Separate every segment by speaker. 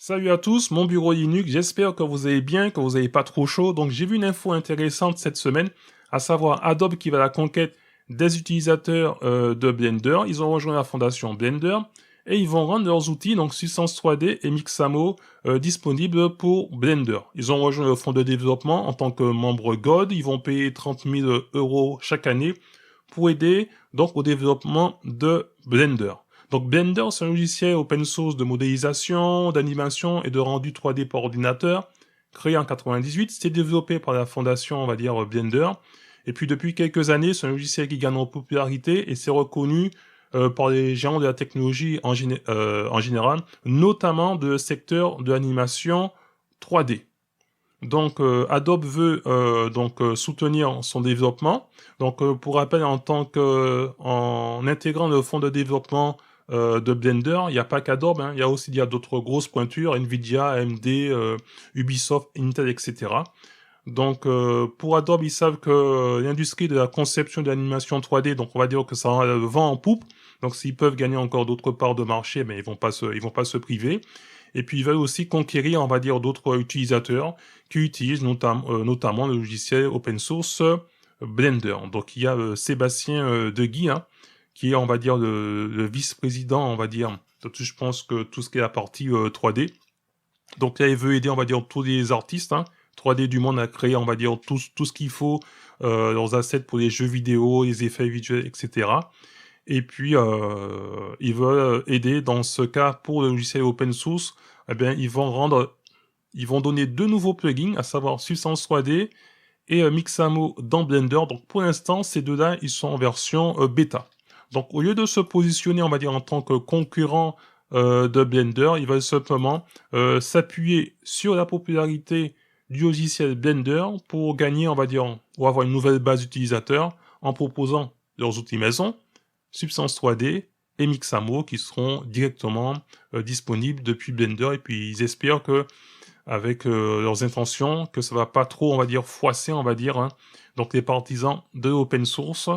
Speaker 1: Salut à tous, mon bureau Linux, j'espère que vous allez bien, que vous n'avez pas trop chaud. Donc j'ai vu une info intéressante cette semaine, à savoir Adobe qui va à la conquête des utilisateurs de Blender. Ils ont rejoint la fondation Blender et ils vont rendre leurs outils, donc Substance 3D et Mixamo, disponibles pour Blender. Ils ont rejoint le fonds de développement en tant que membre Gold. Ils vont payer 30 000 euros chaque année pour aider donc au développement de Blender. Donc Blender, c'est un logiciel open source de modélisation, d'animation et de rendu 3D par ordinateur, créé en 98. C'est développé par la fondation, on va dire, Blender. Et puis depuis quelques années, c'est un logiciel qui gagne en popularité et c'est reconnu par les géants de la technologie en général, notamment de secteur de l'animation 3D. Donc Adobe veut soutenir son développement. Donc pour rappel, en intégrant le fonds de développement de Blender, il n'y a pas qu'Adobe, hein, il y a d'autres grosses pointures, Nvidia, AMD, Ubisoft, Intel, etc. Donc pour Adobe, ils savent que l'industrie de la conception de l'animation 3D, donc on va dire que ça a le vent en poupe. Donc s'ils peuvent gagner encore d'autres parts de marché, mais ils vont pas se priver. Et puis ils veulent aussi conquérir, on va dire, d'autres utilisateurs qui utilisent notamment le logiciel open source Blender. Donc il y a Sébastien Deguy, hein, qui est, on va dire, le vice-président, on va dire, de tout, je pense que tout ce qui est la partie 3D. Donc là, il veut aider, on va dire, tous les artistes, hein, 3D du monde à créer, on va dire, tout ce qu'il faut, leurs assets pour les jeux vidéo, les effets visuels, etc. Et puis, ils veulent aider, dans ce cas, pour le logiciel open source, eh bien, ils vont donner deux nouveaux plugins, à savoir Substance 3D et Mixamo dans Blender. Donc, pour l'instant, ces deux-là, ils sont en version bêta. Donc, au lieu de se positionner, on va dire, en tant que concurrent de Blender, ils veulent simplement s'appuyer sur la popularité du logiciel Blender pour gagner, on va dire, ou avoir une nouvelle base d'utilisateurs en proposant leurs outils maison, Substance 3D et Mixamo qui seront directement disponibles depuis Blender. Et puis ils espèrent que avec leurs intentions, que ça va pas trop, on va dire, froisser, on va dire, hein, donc les partisans de l'open source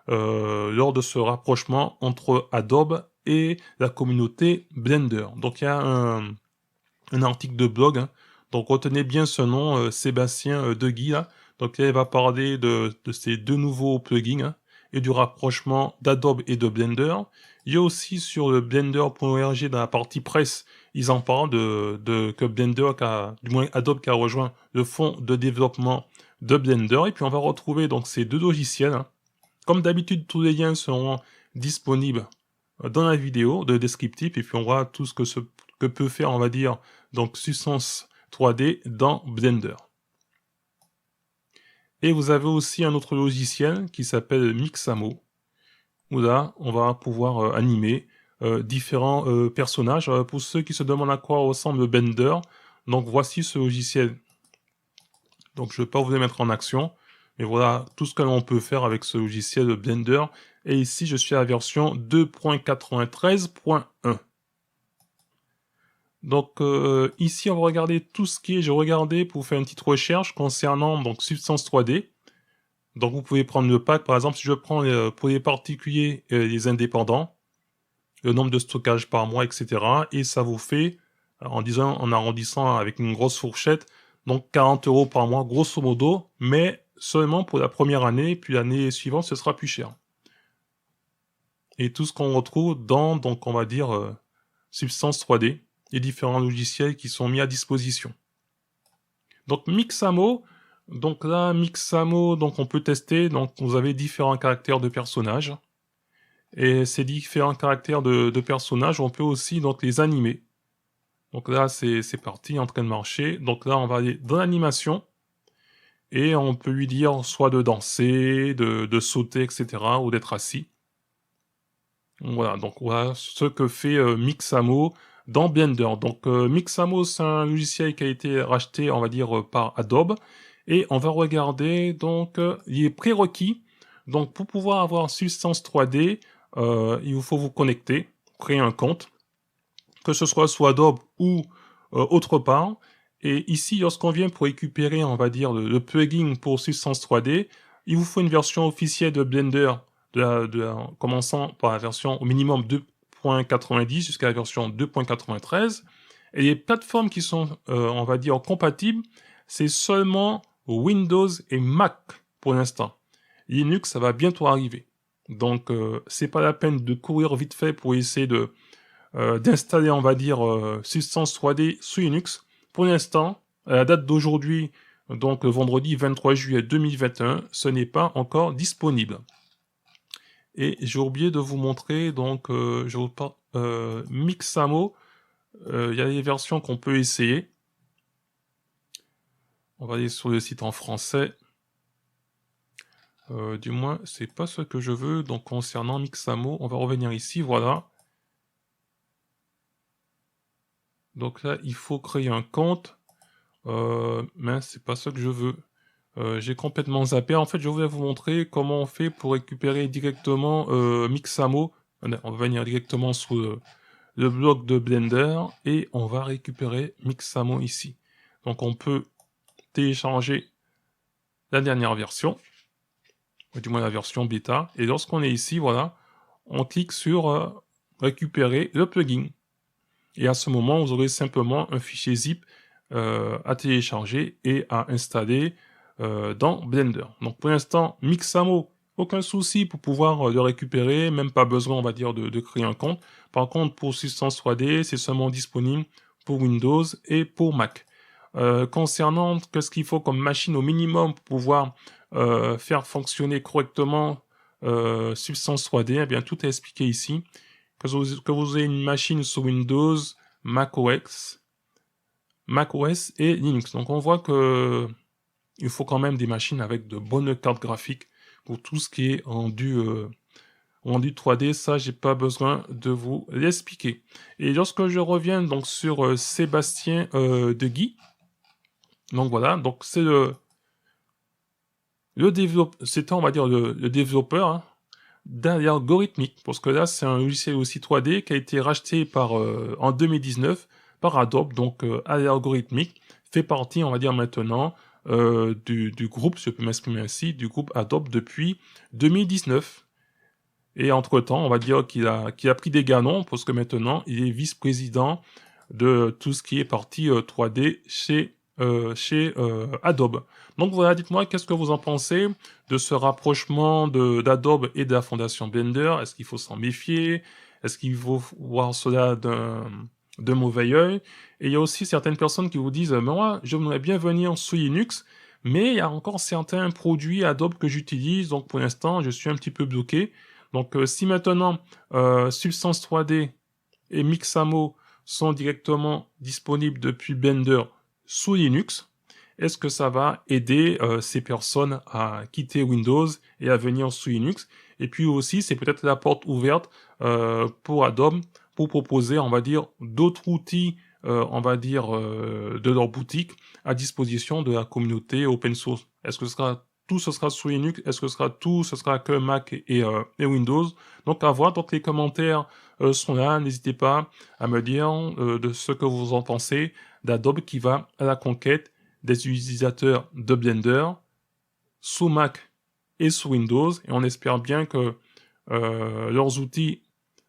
Speaker 1: lors de ce rapprochement entre Adobe et la communauté Blender. Donc il y a un article de blog, hein, donc retenez bien ce nom, Sébastien Deguy, là. Donc là, il va parler de ces deux nouveaux plugins, hein, et du rapprochement d'Adobe et de Blender. Il y a aussi sur le blender.org, dans la partie presse, ils en parlent que Blender, du moins Adobe qui a rejoint le fonds de développement de Blender. Et puis on va retrouver donc ces deux logiciels, hein. Comme d'habitude, tous les liens seront disponibles dans la vidéo de descriptif. Et puis on voit tout ce que peut faire, on va dire, donc Substance 3D dans Blender. Et vous avez aussi un autre logiciel qui s'appelle Mixamo, où là, on va pouvoir animer différents personnages. Pour ceux qui se demandent à quoi ressemble Blender, donc voici ce logiciel. Donc je ne vais pas vous les mettre en action, mais voilà tout ce que l'on peut faire avec ce logiciel Blender. Et ici, je suis à la version 2.93.1. Donc ici, on va regarder tout ce qui est... J'ai regardé pour faire une petite recherche concernant donc Substance 3D. Donc vous pouvez prendre le pack, par exemple, si je prends pour les particuliers et les indépendants, le nombre de stockages par mois, etc. Et ça vous fait, en arrondissant avec une grosse fourchette, donc 40 € par mois, grosso modo, mais seulement pour la première année, puis l'année suivante, ce sera plus cher. Et tout ce qu'on retrouve dans, donc on va dire, Substance 3D, les différents logiciels qui sont mis à disposition. Donc Mixamo, donc là, Mixamo, donc on peut tester, donc vous avez différents caractères de personnages. Et ces différents caractères de personnages, on peut aussi donc les animer. Donc là, c'est parti, en train de marcher. Donc là, on va aller dans l'animation. Et on peut lui dire soit de danser, de sauter, etc. ou d'être assis. Voilà, donc voilà ce que fait Mixamo dans Blender. Donc Mixamo, c'est un logiciel qui a été racheté, on va dire, par Adobe. Et on va regarder donc les prérequis. Donc pour pouvoir avoir Substance 3D, il vous faut vous connecter, créer un compte, que ce soit sur Adobe ou autre part. Et ici, lorsqu'on vient pour récupérer, on va dire, le plugin pour Substance 3D, il vous faut une version officielle de Blender, commençant par la version au minimum 2.90 jusqu'à la version 2.93. Et les plateformes qui sont, on va dire, compatibles, c'est seulement Windows et Mac pour l'instant. Linux, ça va bientôt arriver. Donc, c'est pas la peine de courir vite fait pour essayer d'installer, on va dire, Substance 3D sous Linux. Pour l'instant, à la date d'aujourd'hui, donc le vendredi 23 juillet 2021, ce n'est pas encore disponible. Et j'ai oublié de vous montrer, donc, je vous parle, Mixamo. Il y a des versions qu'on peut essayer. On va aller sur le site en français. Du moins, c'est pas ce que je veux. Donc, concernant Mixamo, on va revenir ici, voilà. Donc là, il faut créer un compte. Mais c'est pas ce que je veux. J'ai complètement zappé. En fait, je voulais vous montrer comment on fait pour récupérer directement Mixamo. On va venir directement sur le bloc de Blender et on va récupérer Mixamo ici. Donc, on peut télécharger la dernière version, ou du moins la version bêta. Et lorsqu'on est ici, voilà, on clique sur récupérer le plugin. Et à ce moment, vous aurez simplement un fichier zip à télécharger et à installer dans Blender. Donc pour l'instant, Mixamo, aucun souci pour pouvoir le récupérer, même pas besoin, on va dire, de créer un compte. Par contre, pour Substance 3D, c'est seulement disponible pour Windows et pour Mac. Concernant qu'est-ce qu'il faut comme machine au minimum pour pouvoir faire fonctionner correctement Substance 3D, eh bien tout est expliqué ici. Que vous ayez une machine sous Windows, macOS et Linux. Donc on voit que il faut quand même des machines avec de bonnes cartes graphiques pour tout ce qui est rendu 3D. Ça, j'ai pas besoin de vous l'expliquer. Et lorsque je reviens donc sur Sébastien de Guy, donc voilà, donc c'est le développeur, c'était on va dire le développeur hein, derrière Algorithmic, parce que là c'est un logiciel aussi 3D qui a été racheté par en 2019 par Adobe, donc Algorithmic fait partie, on va dire maintenant, du groupe, si je peux m'exprimer ainsi, du groupe Adobe depuis 2019. Et entre-temps, on va dire qu'il a pris des galons, parce que maintenant, il est vice-président de tout ce qui est partie 3D chez Adobe. Donc voilà, dites-moi, qu'est-ce que vous en pensez de ce rapprochement d'Adobe et de la fondation Blender? Est-ce qu'il faut s'en méfier? Est-ce qu'il faut voir cela d'un mauvais œil? Et il y a aussi certaines personnes qui vous disent, moi, j'aimerais bien venir sous Linux, mais il y a encore certains produits Adobe que j'utilise, donc pour l'instant, je suis un petit peu bloqué. Donc si maintenant Substance 3D et Mixamo sont directement disponibles depuis Blender sous Linux, est-ce que ça va aider ces personnes à quitter Windows et à venir sous Linux? Et puis aussi, c'est peut-être la porte ouverte pour Adobe pour proposer, on va dire, d'autres outils, on va dire, de leur boutique à disposition de la communauté open source. Est-ce que tout ce sera sous Linux? Est-ce que ce sera que Mac et Windows? Donc à voir, donc les commentaires sont là, n'hésitez pas à me dire de ce que vous en pensez d'Adobe qui va à la conquête des utilisateurs de Blender sous Mac et sous Windows, et on espère bien que leurs outils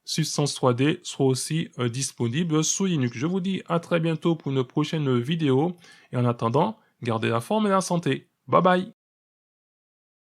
Speaker 1: Substance 3D soient aussi disponibles sous Linux. Je vous dis à très bientôt pour une prochaine vidéo, et en attendant, gardez la forme et la santé. Bye bye!